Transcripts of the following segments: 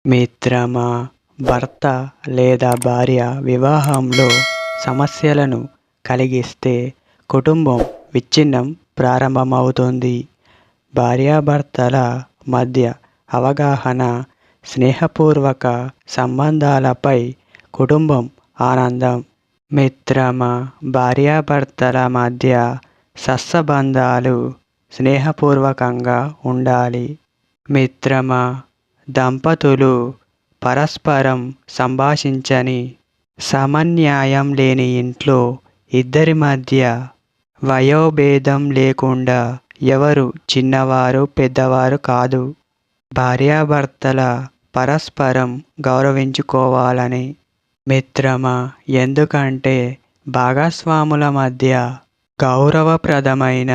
మిత్రమా, భర్త లేదా భార్య వివాహంలో సమస్యలను కలిగిస్తే కుటుంబం విచ్ఛిన్నం ప్రారంభమవుతుంది. భార్యాభర్తల మధ్య అవగాహన, స్నేహపూర్వక సంబంధాలపై కుటుంబం ఆనందం. మిత్రమా, భార్యాభర్తల మధ్య సత్సంబంధాలు స్నేహపూర్వకంగా ఉండాలి. మిత్రమా, దంపతులు పరస్పరం సంభాషించని, సమన్వయం లేని ఇంట్లో ఇద్దరి మధ్య వయోభేదం లేకుండా ఎవరు చిన్నవారు పెద్దవారు కాదు. భార్యాభర్తల పరస్పరం గౌరవించుకోవాలని. మిత్రమా, ఎందుకంటే భాగస్వాముల మధ్య గౌరవప్రదమైన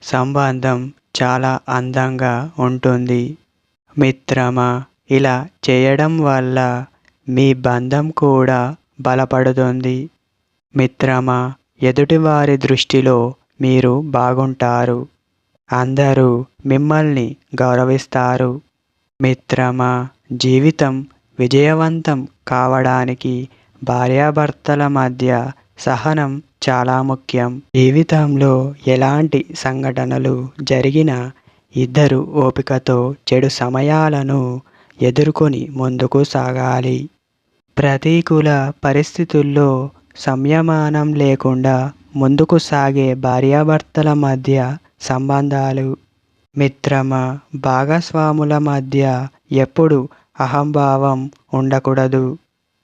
సంబంధం చాలా అందంగా ఉంటుంది. మిత్రమా, ఇలా చేయడం వల్ల మీ బంధం కూడా బలపడుతుంది. మిత్రమా, ఎదుటివారి దృష్టిలో మీరు బాగుంటారు. అందరూ మిమ్మల్ని గౌరవిస్తారు. మిత్రమా, జీవితం విజయవంతం కావడానికి భార్యాభర్తల మధ్య సహనం చాలా ముఖ్యం. జీవితంలో ఎలాంటి సంఘటనలు జరిగినా ఇద్దరు ఓపికతో చెడు సమయాలను ఎదుర్కొని ముందుకు సాగాలి. ప్రతికూల పరిస్థితుల్లో సంయమనం లేకుండా ముందుకు సాగే భార్యాభర్తల మధ్య సంబంధాలు. మిత్రమా, భాగస్వాముల మధ్య ఎప్పుడు అహంభావం ఉండకూడదు.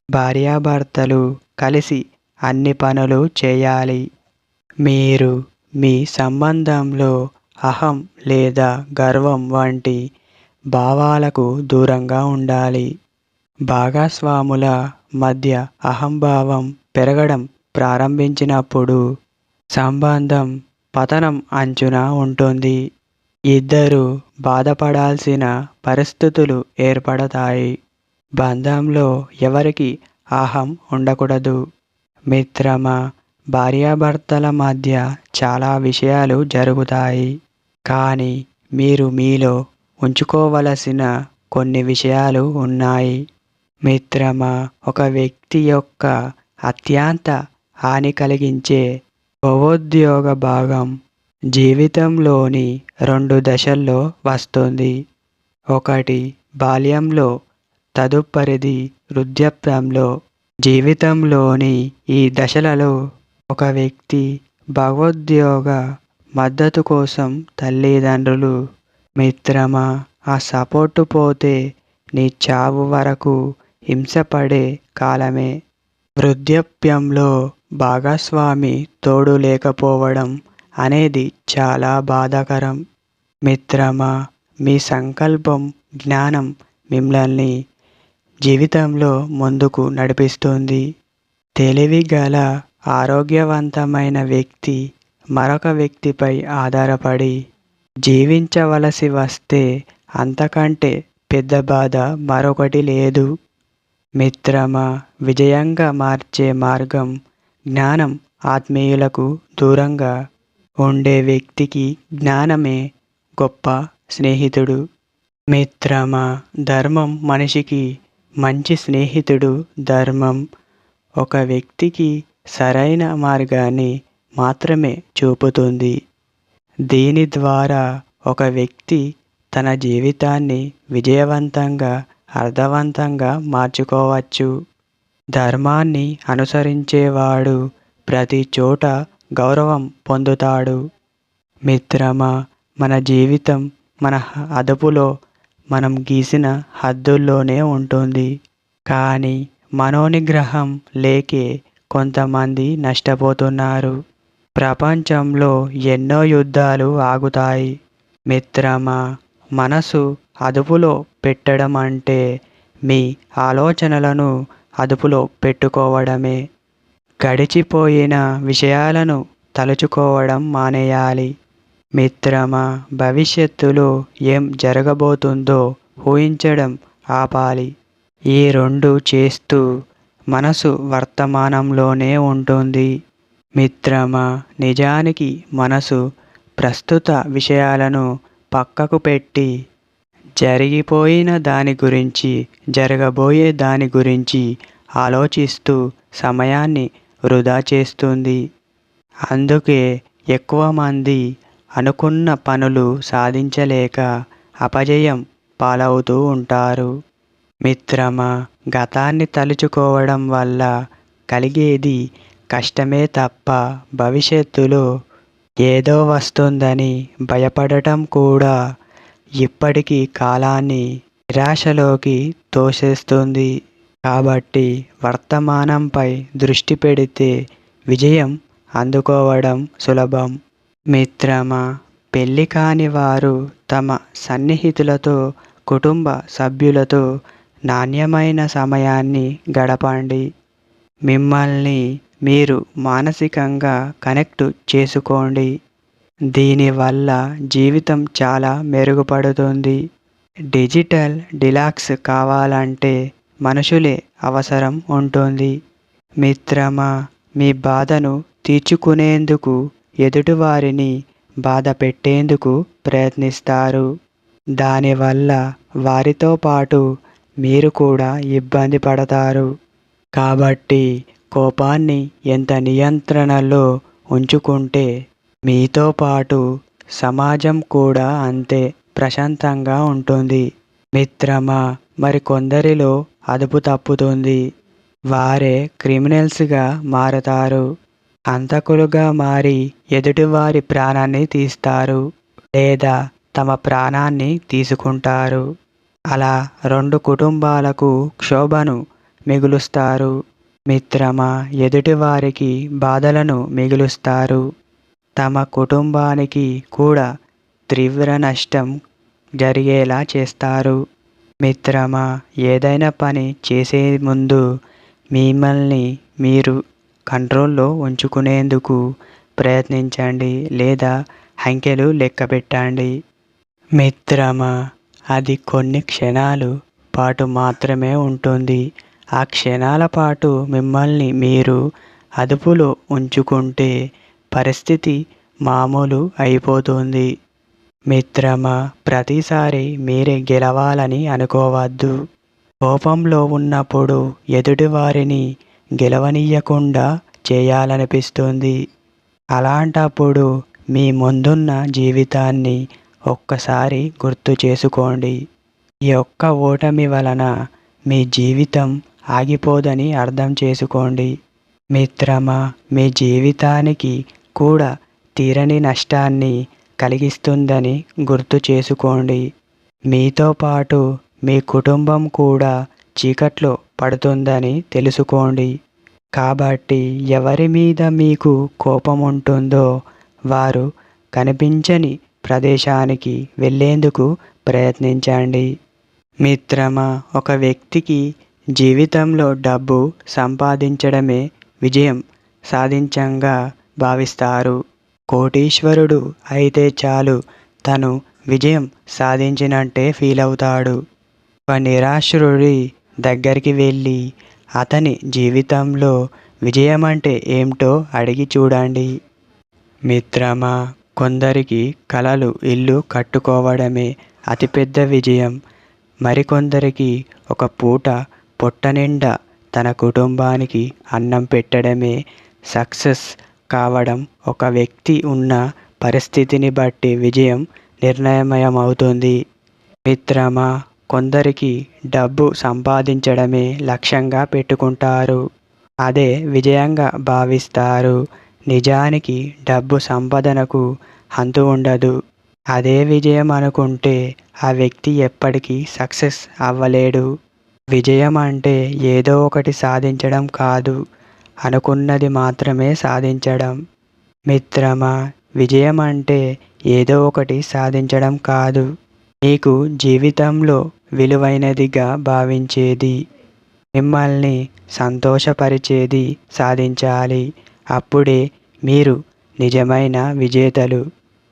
భార్యాభర్తలు కలిసి అన్ని పనులు చేయాలి. మీరు మీ సంబంధంలో అహం లేదా గర్వం వంటి భావాలకు దూరంగా ఉండాలి. భాగస్వాముల మధ్య అహంభావం పెరగడం ప్రారంభించినప్పుడు సంబంధం పతనం అంచున ఉంటుంది. ఇద్దరూ బాధపడాల్సిన పరిస్థితులు ఏర్పడతాయి. బంధంలో ఎవరికి అహం ఉండకూడదు. మిత్రమా, భార్యాభర్తల మధ్య చాలా విషయాలు జరుగుతాయి. కానీ మీరు మీలో ఉంచుకోవలసిన కొన్ని విషయాలు ఉన్నాయి. మిత్రమా, ఒక వ్యక్తి యొక్క అత్యంత హాని కలిగించే భావోద్వేగ భాగం జీవితంలోని 2 దశల్లో వస్తుంది. ఒకటి బాల్యంలో, తదుపరిది వృద్ధాప్యంలో. జీవితంలోని ఈ దశలలో ఒక వ్యక్తి భావోద్వేగ మద్దతు కోసం తల్లిదండ్రులు, మిత్రమా, ఆ సపోర్టు పోతే నీ చావు వరకు హింసపడే కాలమే. వృద్ధాప్యంలో భాగస్వామి తోడు లేకపోవడం అనేది చాలా బాధాకరం. మిత్రమా, మీ సంకల్పం, జ్ఞానం మిమ్మల్ని జీవితంలో ముందుకు నడిపిస్తుంది. తెలివిగల ఆరోగ్యవంతమైన వ్యక్తి మరొక వ్యక్తిపై ఆధారపడి జీవించవలసి వస్తే అంతకంటే పెద్ద బాధ మరొకటి లేదు. మిత్రమా, విజయంగా మార్చే మార్గం జ్ఞానం. ఆత్మీయులకు దూరంగా ఉండే వ్యక్తికి జ్ఞానమే గొప్ప స్నేహితుడు. మిత్రమా, ధర్మం మనిషికి మంచి స్నేహితుడు. ధర్మం ఒక వ్యక్తికి సరైన మార్గాన్ని మాత్రమే చూపుతుంది. దీని ద్వారా ఒక వ్యక్తి తన జీవితాన్ని విజయవంతంగా, అర్థవంతంగా మార్చుకోవచ్చు. ధర్మాన్ని అనుసరించేవాడు ప్రతి చోట గౌరవం పొందుతాడు. మిత్రమా, మన జీవితం మన అదుపులో, మనం గీసిన హద్దుల్లోనే ఉంటుంది. కానీ మనోనిగ్రహం లేకే కొంతమంది నష్టపోతున్నారు. ప్రపంచంలో ఎన్నో యుద్ధాలు ఆగుతాయి. మిత్రమా, మనసు అదుపులో పెట్టడం అంటే మీ ఆలోచనలను అదుపులో పెట్టుకోవడమే. గడిచిపోయిన విషయాలను తలుచుకోవడం మానేయాలి. మిత్రమా, భవిష్యత్తులో ఏం జరగబోతుందో ఊహించడం ఆపాలి. ఈ 2 చేస్తూ మనసు వర్తమానంలోనే ఉంటుంది. మిత్రమా, నిజానికి మనసు ప్రస్తుత విషయాలను పక్కకు పెట్టి జరిగిపోయిన దాని గురించి, జరగబోయే దాని గురించి ఆలోచిస్తూ సమయాన్ని వృధా చేస్తుంది. అందుకే ఎక్కువ మంది అనుకున్న పనులు సాధించలేక అపజయం పాలవుతూ ఉంటారు. మిత్రమా, గతాన్ని తలుచుకోవడం వల్ల కలిగేది కష్టమే తప్ప భవిష్యత్తులో ఏదో వస్తుందని భయపడటం కూడా ఇప్పటికీ కాలాన్ని నిరాశలోకి తోసేస్తుంది. కాబట్టి వర్తమానంపై దృష్టి పెడితే విజయం అందుకోవడం సులభం. మిత్రమా, పెళ్లి కాని వారు తమ సన్నిహితులతో, కుటుంబ సభ్యులతో నాణ్యమైన సమయాన్ని గడపండి. మిమ్మల్ని మీరు మానసికంగా కనెక్ట్ చేసుకోండి. దీనివల్ల జీవితం చాలా మెరుగుపడుతుంది. డిజిటల్ డిలాక్స్ కావాలంటే మనుషులే అవసరం ఉంటుంది. మిత్రమా, మీ బాధను తీర్చుకునేందుకు ఎదుటివారిని బాధ పెట్టేందుకు ప్రయత్నిస్తారు. దానివల్ల వారితో పాటు మీరు కూడా ఇబ్బంది పడతారు. కాబట్టి కోపాన్ని ఎంత నియంత్రణలో ఉంచుకుంటే మీతో పాటు సమాజం కూడా అంతే ప్రశాంతంగా ఉంటుంది. మిత్రమా, మరికొందరిలో అదుపు తప్పుతుంది. వారే క్రిమినల్స్గా మారతారు. హంతకులుగా మారి ఎదుటివారి ప్రాణాన్ని తీస్తారు లేదా తమ ప్రాణాన్ని తీసుకుంటారు. అలా 2 కుటుంబాలకు క్షోభను మిగులుస్తారు. మిత్రమా, ఎదుటివారికి బాధలను మిగులుస్తారు. తమ కుటుంబానికి కూడా తీవ్ర నష్టం జరిగేలా చేస్తారు. మిత్రమా, ఏదైనా పని చేసే ముందు మిమ్మల్ని మీరు కంట్రోల్లో ఉంచుకునేందుకు ప్రయత్నించండి లేదా అంకెలు లెక్కపెట్టండి. మిత్రమా, అది కొన్ని క్షణాలు పాటు మాత్రమే ఉంటుంది. ఆ క్షణాల పాటు మిమ్మల్ని మీరు అదుపులో ఉంచుకుంటే పరిస్థితి మామూలు అయిపోతుంది. మిత్రమా, ప్రతిసారి మీరే గెలవాలని అనుకోవద్దు. కోపంలో ఉన్నప్పుడు ఎదుటివారిని గెలవనీయకుండా చేయాలనిపిస్తుంది. అలాంటప్పుడు మీ ముందున్న జీవితాన్ని ఒక్కసారి గుర్తు చేసుకోండి. ఈ ఒక్క ఓటమి వలన మీ జీవితం ఆగిపోదని అర్థం చేసుకోండి. మిత్రమా, మీ జీవితానికి కూడా తీరని నష్టాన్ని కలిగిస్తుందని గుర్తు చేసుకోండి. మీతో పాటు మీ కుటుంబం కూడా చీకట్లో పడుతుందని తెలుసుకోండి. కాబట్టి ఎవరి మీద మీకు కోపం ఉంటుందో వారు కనిపించని ప్రదేశానికి వెళ్ళేందుకు ప్రయత్నించండి. మిత్రమా, ఒక వ్యక్తికి జీవితంలో డబ్బు సంపాదించడమే విజయం సాధించంగా భావిస్తారు. కోటీశ్వరుడు అయితే చాలు తను విజయం సాధించినట్టే ఫీల్ అవుతాడు. ఒక నిరాశ్రుడి దగ్గరికి వెళ్ళి అతని జీవితంలో విజయం అంటే ఏమిటో అడిగి చూడండి. మిత్రమా, కొందరికి కలలు ఇల్లు కట్టుకోవడమే అతిపెద్ద విజయం. మరికొందరికి ఒక పూట పొట్టనిండా తన కుటుంబానికి అన్నం పెట్టడమే సక్సెస్ కావడం. ఒక వ్యక్తి ఉన్న పరిస్థితిని బట్టి విజయం నిర్ణయమవుతుంది. మిత్రమా, కొందరికి డబ్బు సంపాదించడమే లక్ష్యంగా పెట్టుకుంటారు. అదే విజయంగా భావిస్తారు. నిజానికి డబ్బు సంపాదనకు అంతు ఉండదు. అదే విజయం అనుకుంటే ఆ వ్యక్తి ఎప్పటికీ సక్సెస్ అవ్వలేడు. విజయం అంటే ఏదో ఒకటి సాధించడం కాదు, అనుకున్నది మాత్రమే సాధించడం. మిత్రమా, విజయం అంటే ఏదో ఒకటి సాధించడం కాదు, మీకు జీవితంలో విలువైనదిగా భావించేది, మిమ్మల్ని సంతోషపరిచేది సాధించాలి. అప్పుడే మీరు నిజమైన విజేతలు.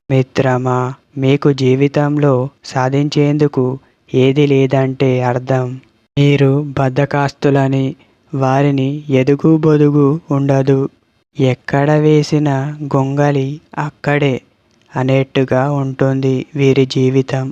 మిత్రమా, మీకు జీవితంలో సాధించేందుకు ఏది లేదంటే అర్థం మీరు బద్ధకస్తులని. వారిని ఎదుగు బొదుగు ఉండదు. ఎక్కడ వేసిన గొంగళి అక్కడే అనేట్టుగా ఉంటుంది వీరి జీవితం.